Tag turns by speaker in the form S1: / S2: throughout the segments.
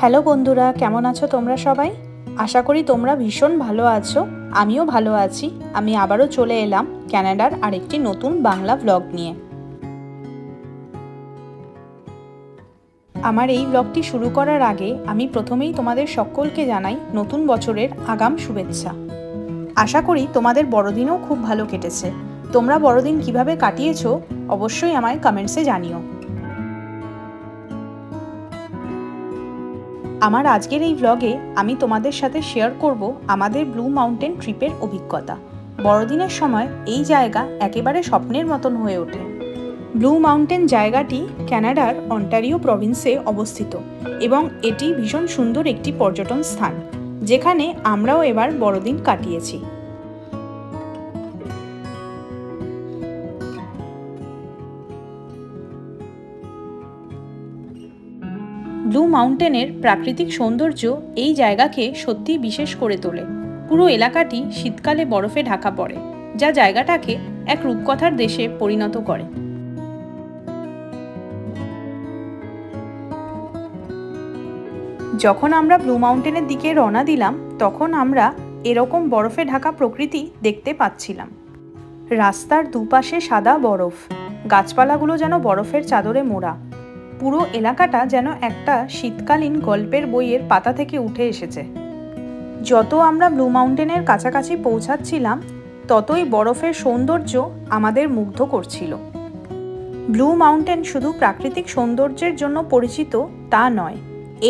S1: Hello বন্ধুরা, কেমন আছো তোমরা সবাই? আশা করি তোমরা ভীষণ ভালো আছো। আমিও ভালো আছি। আমি আবারও চলে এলাম কানাডার আরেকটি নতুন বাংলা ব্লগ নিয়ে। আমার এই ব্লগটি শুরু করার আগে আমি প্রথমেই তোমাদের সকলকে জানাই নতুন বছরের আগাম শুভেচ্ছা। আশা করি তোমাদের বড়দিনও খুব ভালো কেটেছে। তোমরা বড়দিন কিভাবে কাটিয়েছো অবশ্যই আমায় কমেন্টসে জানিও। আমার আজকের এই ব্লগে আমি তোমাদের সাথে শেয়ার করব আমাদের ব্লু মাউন্টেন ট্রিপের অভিজ্ঞতা। বড়দিনের সময় এই জায়গা একেবারে স্বপ্নের মতন হয়ে ওঠে। ব্লু মাউন্টেন জায়গাটি কানাডার অন্টারিও প্রভিন্সে অবস্থিত এবং এটি ভীষণ সুন্দর একটি পর্যটন স্থান, যেখানে আমরাও এবার বড়দিন কাটিয়েছি। ব্লু মাউন্টেনের প্রাকৃতিক সৌন্দর্য এই জায়গাকে সত্যি বিশেষ করে তোলে। পুরো এলাকাটি শীতকালে বরফে ঢাকা পড়ে, যা জায়গাটাকে এক রূপকথার দেশে পরিণত করে। যখন আমরা ব্লু মাউন্টেনের দিকে রওনা দিলাম, তখন আমরা এরকম বরফে ঢাকা প্রকৃতি দেখতে পাচ্ছিলাম। রাস্তার দুপাশে সাদা বরফ, গাছপালাগুলো যেন বরফের চাদরে মোড়া। পুরো এলাকাটা যেন একটা শীতকালীন গল্পের বইয়ের পাতা থেকে উঠে এসেছে। যত আমরা ব্লু মাউন্টেনের কাছাকাছি পৌঁছাচ্ছিলাম, ততই বরফের সৌন্দর্য আমাদের মুগ্ধ করছিল। ব্লু মাউন্টেন শুধু প্রাকৃতিক সৌন্দর্যের জন্য পরিচিত তা নয়,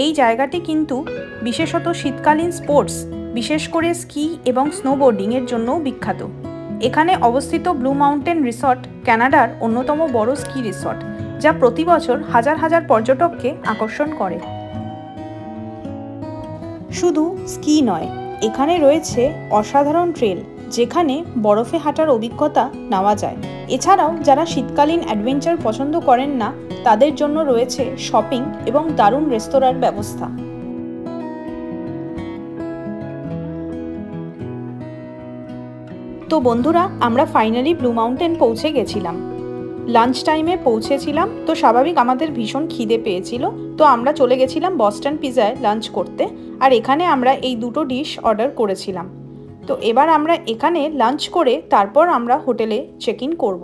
S1: এই জায়গাটি কিন্তু বিশেষত শীতকালীন স্পোর্টস, বিশেষ করে স্কি এবং স্নোবোর্ডিংয়ের জন্যও বিখ্যাত। এখানে অবস্থিত ব্লু মাউন্টেন রিসর্ট কানাডার অন্যতম বড় স্কি রিসর্ট, যা প্রতি বছর হাজার হাজার পর্যটককে আকর্ষণ করে। শুধু স্কি নয়, এখানে রয়েছে অসাধারণ ট্রেল, যেখানে বরফে হাঁটার অভিজ্ঞতা নেওয়া যায়। এছাড়াও যারা শীতকালীন অ্যাডভেঞ্চার পছন্দ করেন না, তাদের জন্য রয়েছে শপিং এবং দারুণ রেস্তোরাঁর ব্যবস্থা। তো বন্ধুরা, আমরা ফাইনালি ব্লু মাউন্টেন পৌঁছে গেছিলাম। লাঞ্চ টাইমে পৌঁছেছিলাম, তো স্বাভাবিক আমাদের ভীষণ খিদে পেয়েছিল। তো আমরা চলে গেছিলাম বস্টন পিজায় লাঞ্চ করতে, আর এখানে আমরা এই দুটো ডিশ অর্ডার করেছিলাম। তো এবার আমরা এখানে লাঞ্চ করে তারপর আমরা হোটেলে চেক ইন করব।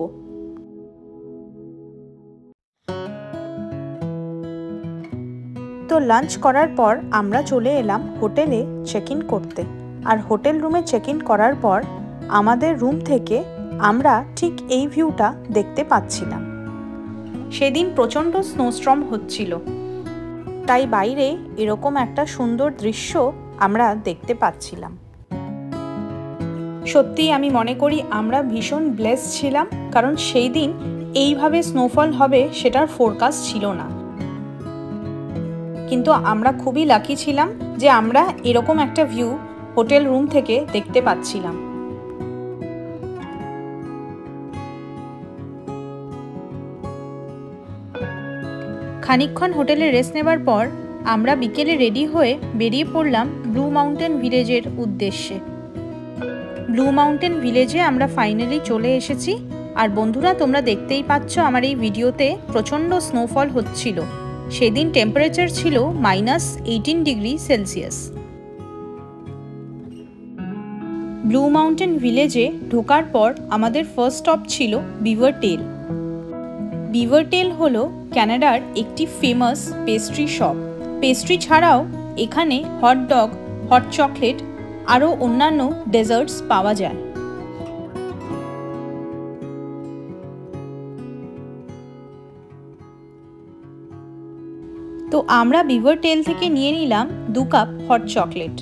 S1: তো লাঞ্চ করার পর আমরা চলে এলাম হোটেলে চেক ইন করতে। আর হোটেল রুমে চেক ইন করার পর আমাদের রুম থেকে আমরা ঠিক এই ভিউটা দেখতে পাচ্ছিলাম। সেদিন প্রচণ্ড স্নোস্টর্ম হচ্ছিল, তাই বাইরে এরকম একটা সুন্দর দৃশ্য আমরা দেখতে পাচ্ছিলাম। সত্যি আমি মনে করি আমরা ভীষণ ব্লেসড ছিলাম, কারণ সেই দিন এইভাবে স্নোফল হবে সেটার ফোরকাস্ট ছিল না। কিন্তু আমরা খুবই লাকি ছিলাম যে আমরা এরকম একটা ভিউ হোটেল রুম থেকে দেখতে পাচ্ছিলাম। খানিকক্ষণ হোটেলে রেস্ট নেবার পর আমরা বিকেলে রেডি হয়ে বেরিয়ে পড়লাম ব্লু মাউন্টেন ভিলেজের উদ্দেশ্যে। ব্লু মাউন্টেন ভিলেজে আমরা ফাইনালি চলে এসেছি। আর বন্ধুরা, তোমরা দেখতেই পাচ্ছ আমার এই ভিডিওতে প্রচণ্ড স্নোফল হচ্ছিল। সেদিন টেম্পারেচার ছিল -18 ডিগ্রি সেলসিয়াস। ব্লু মাউন্টেন ভিলেজে ঢোকার পর আমাদের ফার্স্ট স্টপ ছিল বিভার টেল। বিভার টেল হলো কানাডার একটি ফেমাস পেস্ট্রি শপ। পেস্ট্রি ছাড়াও এখানে হট ডগ, হট চকলেট আরও অন্যান্য ডেজার্টস পাওয়া যায়। তো আমরা বিভার টেল থেকে নিয়ে নিলাম 2 কাপ হট চকলেট।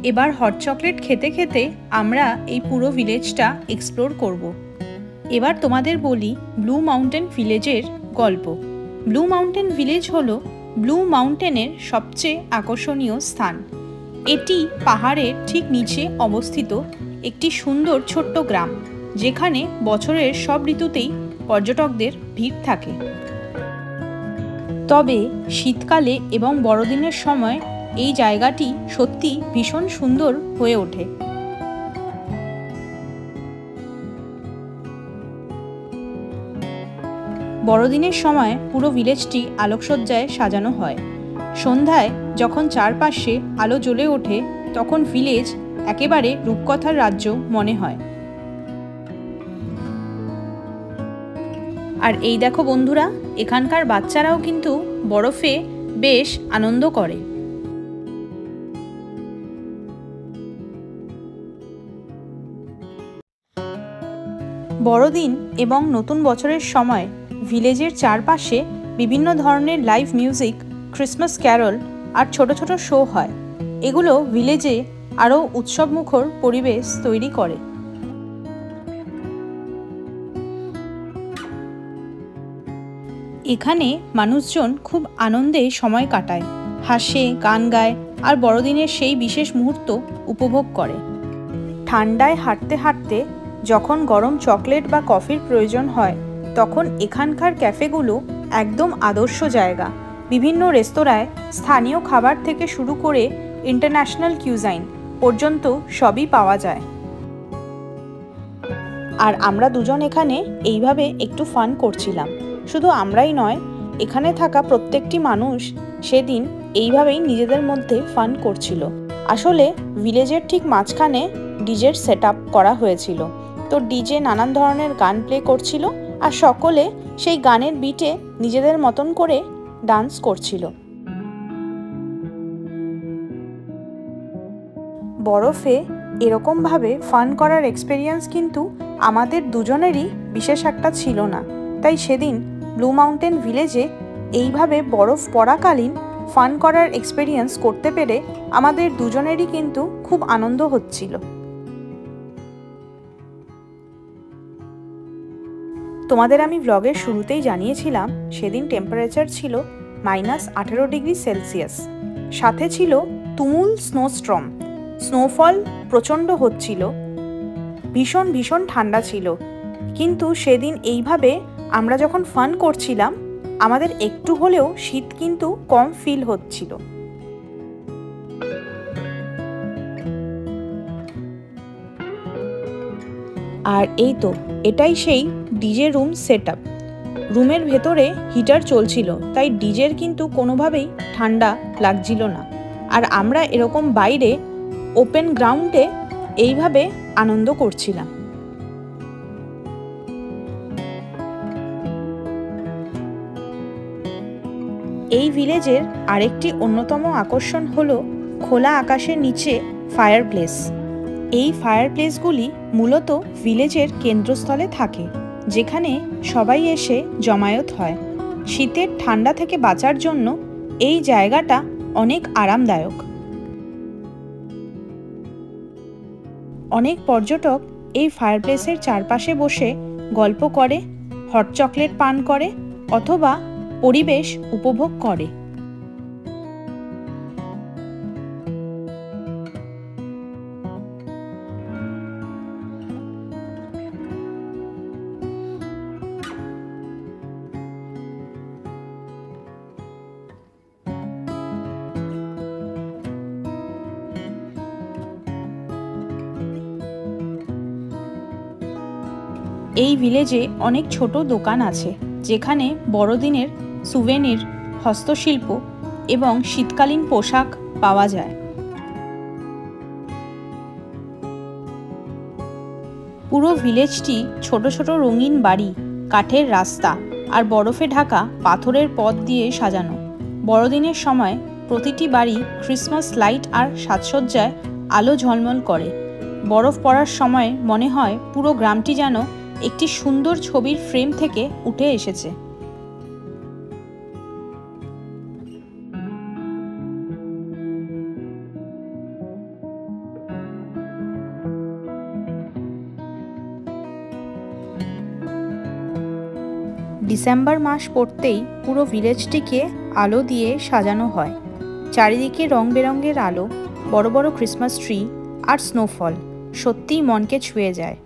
S1: এবার হট চকলেট খেতে খেতে আমরা এই পুরো ভিলেজটা এক্সপ্লোর করব। এবার তোমাদের বলি ব্লু মাউন্টেন ভিলেজের গল্প। ব্লু মাউন্টেন ভিলেজ হলো ব্লু মাউন্টেনের সবচেয়ে আকর্ষণীয় স্থান। এটি পাহাড়ের ঠিক নিচে অবস্থিত একটি সুন্দর ছোট্ট গ্রাম, যেখানে বছরের সব ঋতুতেই পর্যটকদের ভিড় থাকে। তবে শীতকালে এবং বড়দিনের সময় এই জায়গাটি সত্যি ভীষণ সুন্দর হয়ে ওঠে। বড়দিনের সময় পুরো ভিলেজটি আলোকসজ্জায় সাজানো হয়। সন্ধ্যায় যখন চারপাশে আলো জ্বলে ওঠে তখন ভিলেজ একেবারে রূপকথার রাজ্য মনে হয়। আর এই দেখো বন্ধুরা, এখানকার বাচ্চারাও কিন্তু বরফে বেশ আনন্দ করে। বড়দিন এবং নতুন বছরের সময় ভিলেজের চারপাশে বিভিন্ন ধরনের লাইভ মিউজিক, ক্রিসমাস ক্যারল আর ছোট ছোট শো হয়। এগুলো ভিলেজে আরও উৎসবমুখর পরিবেশ তৈরি করে। এখানে মানুষজন খুব আনন্দে সময় কাটায়, হাসে, গান গায় আর বড়দিনের সেই বিশেষ মুহূর্ত উপভোগ করে। ঠান্ডায় হাঁটতে হাঁটতে যখন গরম চকলেট বা কফির প্রয়োজন হয় তখন এখানকার ক্যাফেগুলো একদম আদর্শ জায়গা। বিভিন্ন রেস্তোরাঁয় স্থানীয় খাবার থেকে শুরু করে ইন্টারন্যাশনাল কিউজাইন পর্যন্ত সবই পাওয়া যায়। আর আমরা দুজন এখানে এইভাবে একটু ফান করছিলাম। শুধু আমরাই নয়, এখানে থাকা প্রত্যেকটি মানুষ সেদিন এইভাবেই নিজেদের মধ্যে ফান করছিল। আসলে ভিলেজের ঠিক মাঝখানে ডিজের সেট আপ করা হয়েছিল। তো ডিজে নানান ধরনের গান প্লে করছিল আর সকলে সেই গানের বিটে নিজেদের মতন করে ডান্স করছিল। বরফে এরকমভাবে ফান করার এক্সপেরিয়েন্স কিন্তু আমাদের দুজনেরই বিশেষ একটা ছিল না। তাই সেদিন ব্লু মাউন্টেন ভিলেজে এইভাবে বরফ পড়াকালীন ফান করার এক্সপেরিয়েন্স করতে পেরে আমাদের দুজনেরই কিন্তু খুব আনন্দ হচ্ছিল। তোমাদের আমি ব্লগের শুরুতেই জানিয়েছিলাম সেদিন টেম্পারেচার ছিল -18 ডিগ্রি সেলসিয়াস। সাথে ছিল তুমুল স্নোস্টর্ম, স্নোফল প্রচণ্ড হচ্ছিল, ভীষণ ভীষণ ঠান্ডা ছিল। কিন্তু সেদিন এইভাবে আমরা যখন ফান করছিলাম আমাদের একটু হলেও শীত কিন্তু কম ফিল হচ্ছিল। আর এই তো এটাই সেই ডিজে রুম সেট আপ। রুমের ভেতরে হিটার চলছিল, তাই ডিজের কিন্তু কোনোভাবেই ঠান্ডা লাগছিল না। আর আমরা এরকম বাইরে ওপেন গ্রাউন্ডে এইভাবে আনন্দ করছিলাম। এই ভিলেজের আরেকটি অন্যতম আকর্ষণ হলো খোলা আকাশের নিচে ফায়ার প্লেস। এই ফায়ার প্লেসগুলি মূলত ভিলেজের কেন্দ্রস্থলে থাকে, যেখানে সবাই এসে জমায়েত হয়। শীতের ঠান্ডা থেকে বাঁচার জন্য এই জায়গাটা অনেক আরামদায়ক। অনেক পর্যটক এই ফায়ার প্লেসের চারপাশে বসে গল্প করে, হট চকলেট পান করে অথবা পরিবেশ উপভোগ করে। এই ভিলেজে অনেক ছোট দোকান আছে, যেখানে বড়দিনের সুভেনির, হস্তশিল্প এবং শীতকালীন পোশাক পাওয়া যায়। পুরো ভিলেজটি ছোট ছোট রঙিন বাড়ি, কাঠের রাস্তা আর বরফে ঢাকা পাথরের পথ দিয়ে সাজানো। বড়দিনের সময় প্রতিটি বাড়ি ক্রিসমাস লাইট আর সাজসজ্জায় আলো ঝলমল করে। বরফ পড়ার সময় মনে হয় পুরো গ্রামটি যেন একটি সুন্দর ছবির ফ্রেম থেকে উঠে এসেছে। ডিসেম্বর মাস পড়তেই পুরো ভিলেজটিকে আলো দিয়ে সাজানো হয়। চারিদিকে রং বেরঙের আলো, বড় বড় ক্রিসমাস ট্রি আর স্নোফল সত্যিই মনকে ছুঁয়ে যায়।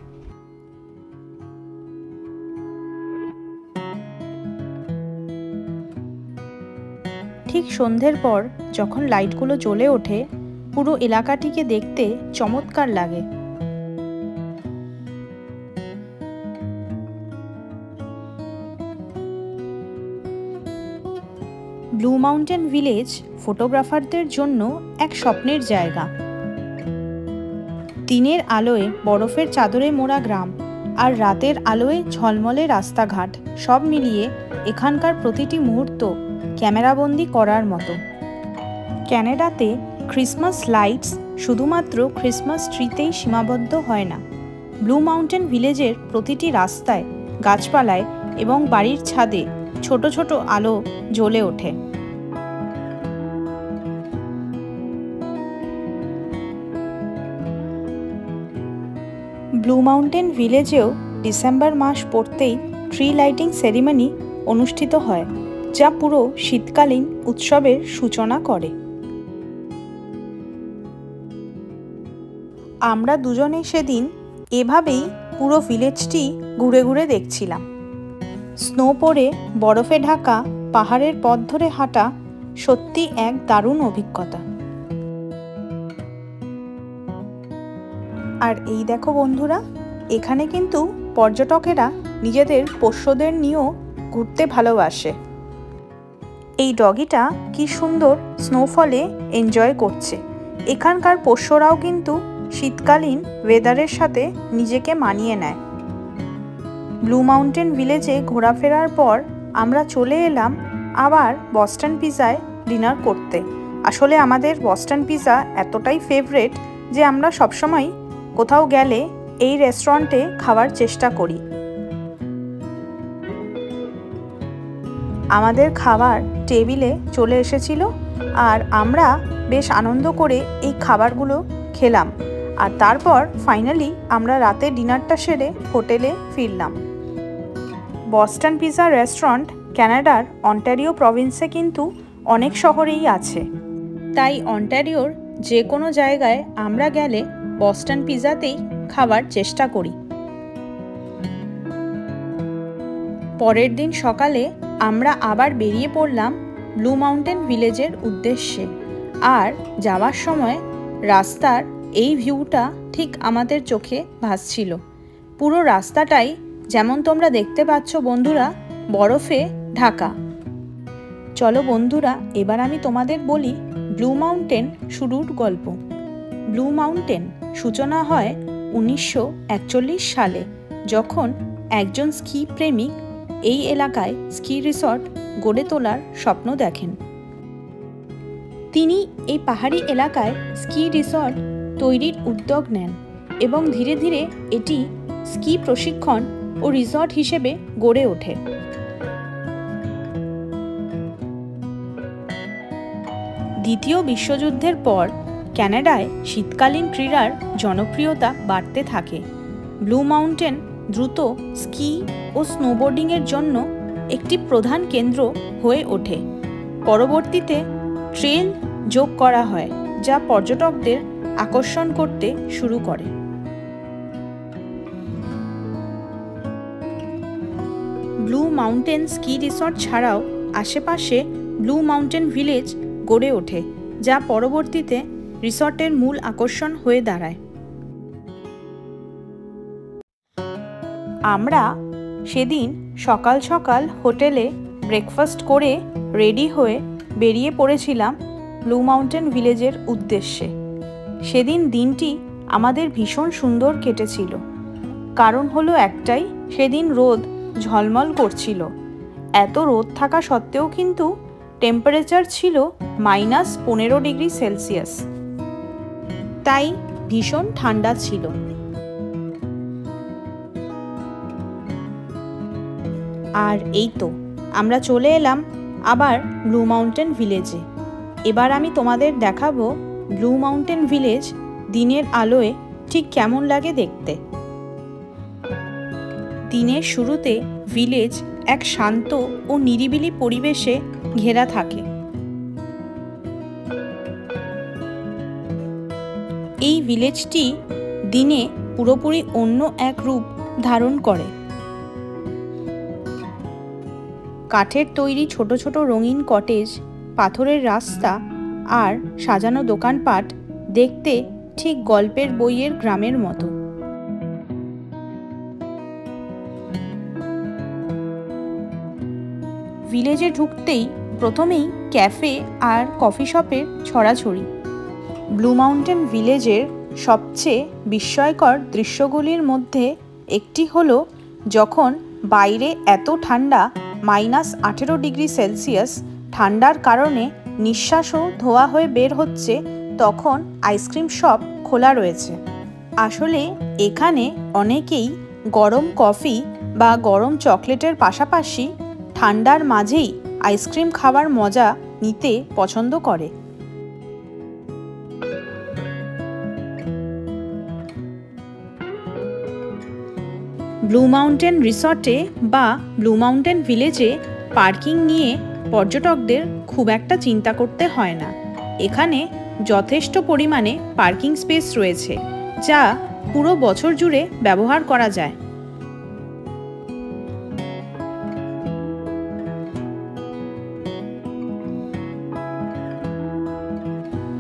S1: ঠিক সন্ধ্যের পর যখন লাইটগুলো জ্বলে ওঠে, পুরো এলাকাটিকে দেখতে চমৎকার লাগে। ব্লু মাউন্টেন ভিলেজ ফটোগ্রাফারদের জন্য এক স্বপ্নের জায়গা। দিনের আলোয় বরফের চাদরে মোড়া গ্রাম আর রাতের আলোয় ঝলমলে রাস্তাঘাট সব মিলিয়ে এখানকার প্রতিটি মুহূর্ত ক্যামেরাবন্দি করার মতো। ক্যানাডাতে ক্রিসমাস লাইটস শুধুমাত্র ক্রিসমাস ট্রিতেই সীমাবদ্ধ হয় না। ব্লু মাউন্টেন ভিলেজের প্রতিটি রাস্তায়, গাছপালায় এবং বাড়ির ছাদে ছোট ছোট আলো জ্বলে ওঠে। ব্লু মাউন্টেন ভিলেজেও ডিসেম্বর মাস পড়তেই ট্রি লাইটিং সেরিমনি অনুষ্ঠিত হয়, যা পুরো শীতকালীন উৎসবের সূচনা করে। আমরা দুজনে সেদিন এভাবেই পুরো ভিলেজটি ঘুরে ঘুরে দেখছিলাম। স্নো পড়ে বরফে ঢাকা পাহাড়ের পথ ধরে হাঁটা সত্যি এক দারুণ অভিজ্ঞতা। আর এই দেখো বন্ধুরা, এখানে কিন্তু পর্যটকেরা নিজেদের পোষ্যদের নিয়েও ঘুরতে ভালোবাসে। এই ডগিটা কি সুন্দর স্নোফলে এনজয় করছে। এখানকার পোষ্যরাও কিন্তু শীতকালীন ওয়েদারের সাথে নিজেকে মানিয়ে নেয়। ব্লু মাউন্টেন ভিলেজে ঘোরাফেরার পর আমরা চলে এলাম আবার বস্টন পিৎজায় ডিনার করতে। আসলে আমাদের বস্টন পিৎজা এতটাই ফেভারিট যে আমরা সবসময় কোথাও গেলে এই রেস্টুরেন্টে খাওয়ার চেষ্টা করি। আমাদের খাবার টেবিলে চলে এসেছিল আর আমরা বেশ আনন্দ করে এই খাবারগুলো খেলাম। আর তারপর ফাইনালি আমরা রাতে ডিনারটা সেরে হোটেলে ফিরলাম। বস্টন পিৎজা রেস্টুরেন্ট ক্যানাডার অন্টারিও প্রভিন্সে কিন্তু অনেক শহরেই আছে, তাই অন্টারিওর যে কোনো জায়গায় আমরা গেলে বস্টন পিৎজাতেই খাবার চেষ্টা করি। পরের দিন সকালে আমরা আবার বেরিয়ে পড়লাম ব্লু মাউন্টেন ভিলেজের উদ্দেশ্যে। আর যাওয়ার সময় রাস্তার এই ভিউটা ঠিক আমাদের চোখে ভাসছিল। পুরো রাস্তাটাই যেমন তোমরা দেখতে পাচ্ছ বন্ধুরা, বরফে ঢাকা। চলো বন্ধুরা, এবার আমি তোমাদের বলি ব্লু মাউন্টেন শুরুর গল্প। ব্লু মাউন্টেন সূচনা হয় 1941 সালে, যখন একজন স্কি প্রেমিক এই এলাকায় স্কি রিসর্ট গড়ে তোলার স্বপ্ন দেখেন। তিনি এই পাহাড়ি এলাকায় স্কি রিসর্ট তৈরির উদ্যোগ নেন এবং ধীরে ধীরে এটি স্কি প্রশিক্ষণ ও রিসর্ট হিসেবে গড়ে ওঠে। দ্বিতীয় বিশ্বযুদ্ধের পর ক্যানাডায় শীতকালীন ক্রীড়ার জনপ্রিয়তা বাড়তে থাকে। ব্লু মাউন্টেন দ্রুত স্কি ও স্নোবোর্ডিংয়ের জন্য একটি প্রধান কেন্দ্র হয়ে ওঠে। পরবর্তীতে ট্রেল যোগ করা হয়, যা পর্যটকদের আকর্ষণ করতে শুরু করে। ব্লু মাউন্টেন স্কি রিসর্ট ছাড়াও আশেপাশে ব্লু মাউন্টেন ভিলেজ গড়ে ওঠে, যা পরবর্তীতে রিসর্টের মূল আকর্ষণ হয়ে দাঁড়ায়। আমরা সেদিন সকাল সকাল হোটেলে ব্রেকফাস্ট করে রেডি হয়ে বেরিয়ে পড়েছিলাম ব্লু মাউন্টেন ভিলেজের উদ্দেশ্যে। সেদিন দিনটি আমাদের ভীষণ সুন্দর কেটেছিল। কারণ হলো একটাই, সেদিন রোদ ঝলমল করছিল। এত রোদ থাকা সত্ত্বেও কিন্তু টেম্পারেচার ছিল -15 ডিগ্রি সেলসিয়াস, তাই ভীষণ ঠান্ডা ছিল। আর এই তো আমরা চলে এলাম আবার ব্লু মাউন্টেন ভিলেজে। এবার আমি তোমাদের দেখাবো ব্লু মাউন্টেন ভিলেজ দিনের আলোয় ঠিক কেমন লাগে দেখতে। দিনের শুরুতে ভিলেজ এক শান্ত ও নিরিবিলি পরিবেশে ঘেরা থাকে। এই ভিলেজটি দিনে পুরোপুরি অন্য এক রূপ ধারণ করে। কাঠের তৈরি ছোট ছোট রঙিন কটেজ, পাথরের রাস্তা আর সাজানো দোকানপাট দেখতে ঠিক গল্পের বইয়ের গ্রামের মতো। ভিলেজে ঢুকতেই প্রথমেই ক্যাফে আর কফি শপের ছড়াছড়ি। ব্লু মাউন্টেন ভিলেজের সবচেয়ে বিস্ময়কর দৃশ্যগুলির মধ্যে একটি হলো যখন বাইরে এত ঠান্ডা -18 ডিগ্রি সেলসিয়াস, ঠান্ডার কারণে নিঃশ্বাসও ধোয়া হয়ে বের হচ্ছে, তখন আইসক্রিম শপ খোলা রয়েছে। আসলে এখানে অনেকেই গরম কফি বা গরম চকলেটের পাশাপাশি ঠান্ডার মাঝেই আইসক্রিম খাওয়ার মজা নিতে পছন্দ করে। ব্লু মাউন্টেন রিসর্টে বা ব্লু মাউন্টেন ভিলেজে পার্কিং নিয়ে পর্যটকদের খুব একটা চিন্তা করতে হয় না। এখানে যথেষ্ট পরিমাণে পার্কিং স্পেস রয়েছে, যা পুরো বছর জুড়ে ব্যবহার করা যায়।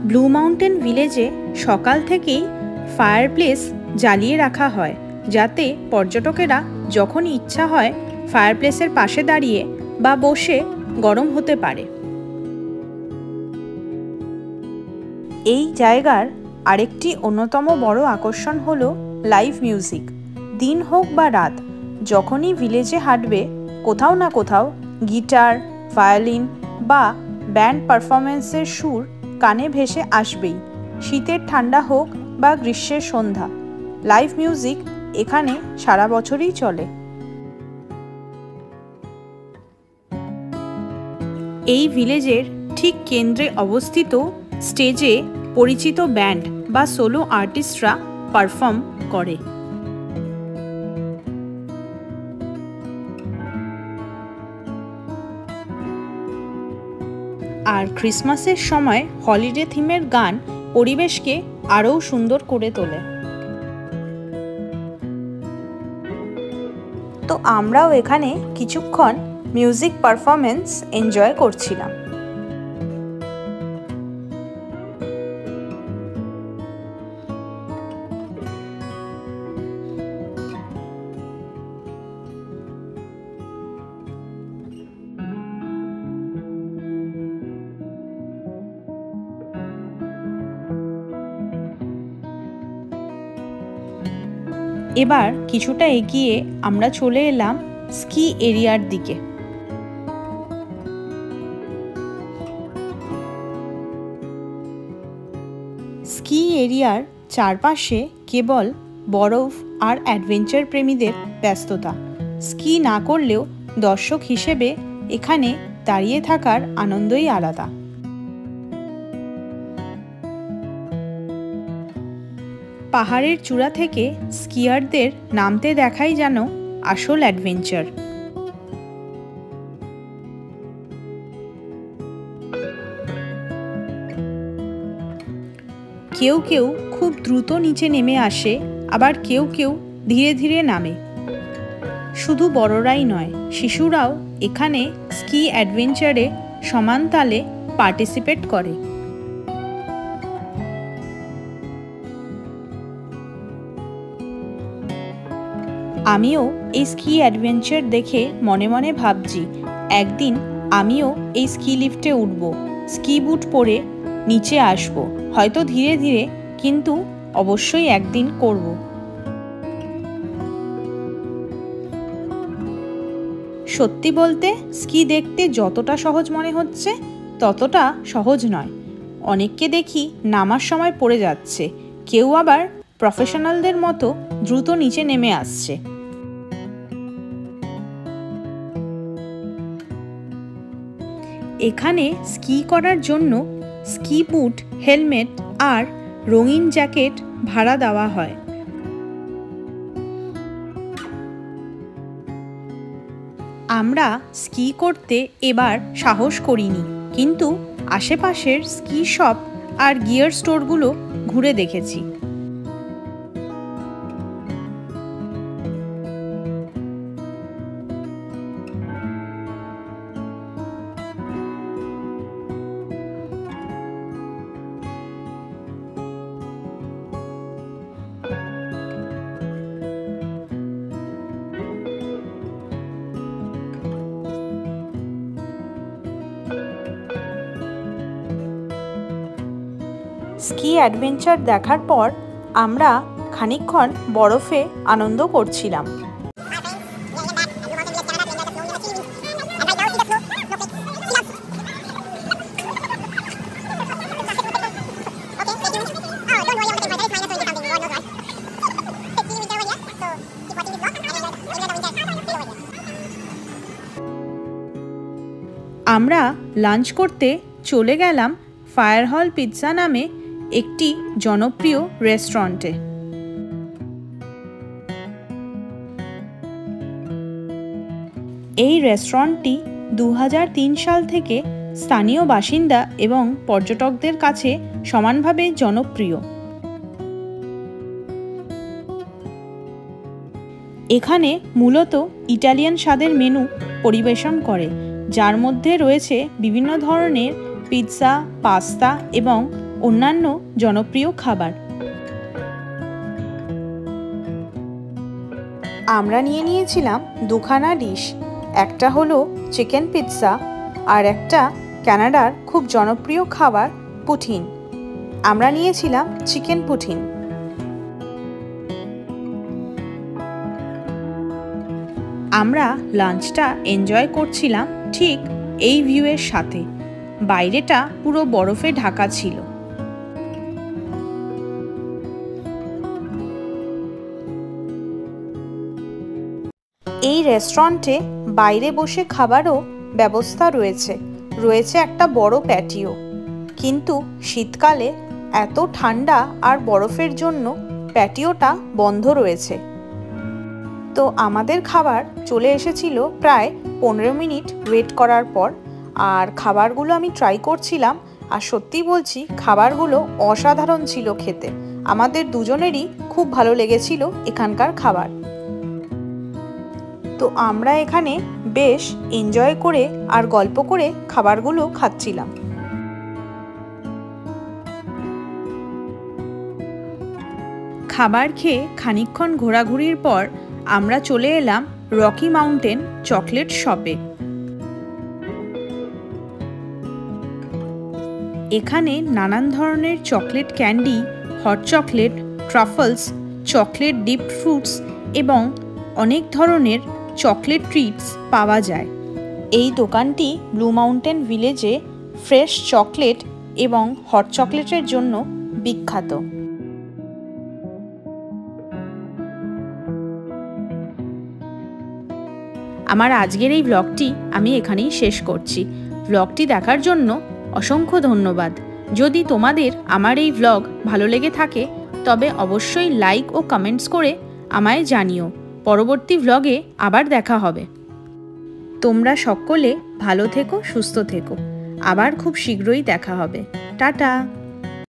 S1: ব্লু মাউন্টেন ভিলেজে সকাল থেকেই ফায়ারপ্লেস জ্বালিয়ে রাখা হয়, যাতে পর্যটকেরা যখন ইচ্ছা হয় ফায়ারপ্লেসের পাশে দাঁড়িয়ে বা বসে গরম হতে পারে। এই জায়গার আরেকটি অন্যতম বড় আকর্ষণ হলো লাইভ মিউজিক। দিন হোক বা রাত, যখনই ভিলেজে হাঁটবে কোথাও না কোথাও গিটার, ভায়োলিন বা ব্যান্ড পারফরমেন্সের সুর কানে ভেসে আসবেই। শীতের ঠান্ডা হোক বা গ্রীষ্মের সন্ধ্যা, লাইভ মিউজিক এখানে সারা বছরই চলে। এই ভিলেজের ঠিক কেন্দ্রে অবস্থিত স্টেজে পরিচিত ব্যান্ড বা সোলো আর্টিস্টরা পারফর্ম করে। আর ক্রিসমাসের সময় হলিডে থিমের গান পরিবেশকে আরও সুন্দর করে তোলে। তো আমরাও এখানে কিছুক্ষণ মিউজিক পারফরমেন্স এনজয় করছিলাম। এবার কিছুটা এগিয়ে আমরা চলে এলাম স্কি এরিয়ার দিকে। স্কি এরিয়ার চারপাশে কেবল বরফ আর অ্যাডভেঞ্চার প্রেমীদের ব্যস্ততা। স্কি না করলেও দর্শক হিসেবে এখানে দাঁড়িয়ে থাকার আনন্দই আলাদা। পাহাড়ের চূড়া থেকে স্কিয়ারদের নামতে দেখাই যেন আসল অ্যাডভেঞ্চার। কেউ কেউ খুব দ্রুত নিচে নেমে আসে, আবার কেউ কেউ ধীরে ধীরে নামে। শুধু বড়রাই নয়, শিশুরাও এখানে স্কি অ্যাডভেঞ্চারে সমান তালে পার্টিসিপেট করে। আমিও এই স্কি অ্যাডভেঞ্চার দেখে মনে মনে ভাবছি একদিন আমিও এই স্কি লিফটে উঠব, স্কি বুট পরে নিচে আসব, হয়তো ধীরে ধীরে, কিন্তু অবশ্যই একদিন করব। সত্যি বলতে স্কি দেখতে যতটা সহজ মনে হচ্ছে ততটা সহজ নয়। অনেককে দেখি নামার সময় পড়ে যাচ্ছে, কেউ আবার প্রফেশনালদের মতো দ্রুত নিচে নেমে আসছে। এখানে স্কি করার জন্য স্কি বুট, হেলমেট আর রঙিন জ্যাকেট ভাড়া দেওয়া হয়। আমরা স্কি করতে এবার সাহস করিনি, কিন্তু আশেপাশের স্কি শপ আর গিয়ার স্টোরগুলো ঘুরে দেখেছি। সি অ্যাডভেঞ্চার দেখার পর আমরা খানিকক্ষণ বরফে আনন্দ করছিলাম। আমরা লাঞ্চ করতে চলে গেলাম ফায়ার হল পিৎজা নামে একটি জনপ্রিয় রেস্টুরেন্টে। এই রেস্টুরেন্টটি 2003 সাল থেকে স্থানীয় বাসিন্দা এবং পর্যটকদের কাছে সমানভাবে জনপ্রিয়। এখানে মূলত ইটালিয়ান স্বাদের মেনু পরিবেশন করে, যার মধ্যে রয়েছে বিভিন্ন ধরনের পিৎজা, পাস্তা এবং অন্যান্য জনপ্রিয় খাবার। আমরা নিয়েছিলাম দুখানা ডিশ, একটা হলো চিকেন পিৎজা আর একটা কানাডার খুব জনপ্রিয় খাবার পুঠিন। আমরা নিয়েছিলাম চিকেন পুঠিন। আমরা লাঞ্চটা এনজয় করছিলাম ঠিক এই ভিউয়ের সাথে। বাইরেটা পুরো বরফে ঢাকা ছিল। এই রেস্টুরেন্টে বাইরে বসে খাবারও ব্যবস্থা রয়েছে একটা বড় প্যাটিও। কিন্তু শীতকালে এত ঠান্ডা আর বরফের জন্য প্যাটিওটা বন্ধ রয়েছে। তো আমাদের খাবার চলে এসেছিল প্রায় 15 মিনিট ওয়েট করার পর। আর খাবারগুলো আমি ট্রাই করছিলাম, আর সত্যি বলছি খাবারগুলো অসাধারণ ছিল খেতে। আমাদের দুজনেরই খুব ভালো লেগেছিল এখানকার খাবার। তো আমরা এখানে বেশ এনজয় করে আর গল্প করে খাবারগুলো খাচ্ছিলাম। খাবার খেয়ে খানিকক্ষণ ঘোরাঘুরির পর আমরা চলে এলাম রকি মাউন্টেন চকলেট শপে। এখানে নানান ধরনের chocolate candy, hot chocolate, truffles, chocolate dip fruits এবং অনেক ধরনের চকলেট ট্রিটস পাওয়া যায়। এই দোকানটি ব্লু মাউন্টেন ভিলেজে ফ্রেশ চকলেট এবং হট চকলেটের জন্য বিখ্যাত। আমার আজকের এই ব্লগটি আমি এখানেই শেষ করছি। ব্লগটি দেখার জন্য অসংখ্য ধন্যবাদ। যদি তোমাদের আমার এই ব্লগ ভালো লেগে থাকে তবে অবশ্যই লাইক ও কমেন্টস করে আমায় জানিও। পরবর্তী ব্লগে আবার দেখা হবে। তোমরা সকলে ভালো থেকো, সুস্থ থেকো। আবার খুব শীঘ্রই দেখা হবে। টাটা।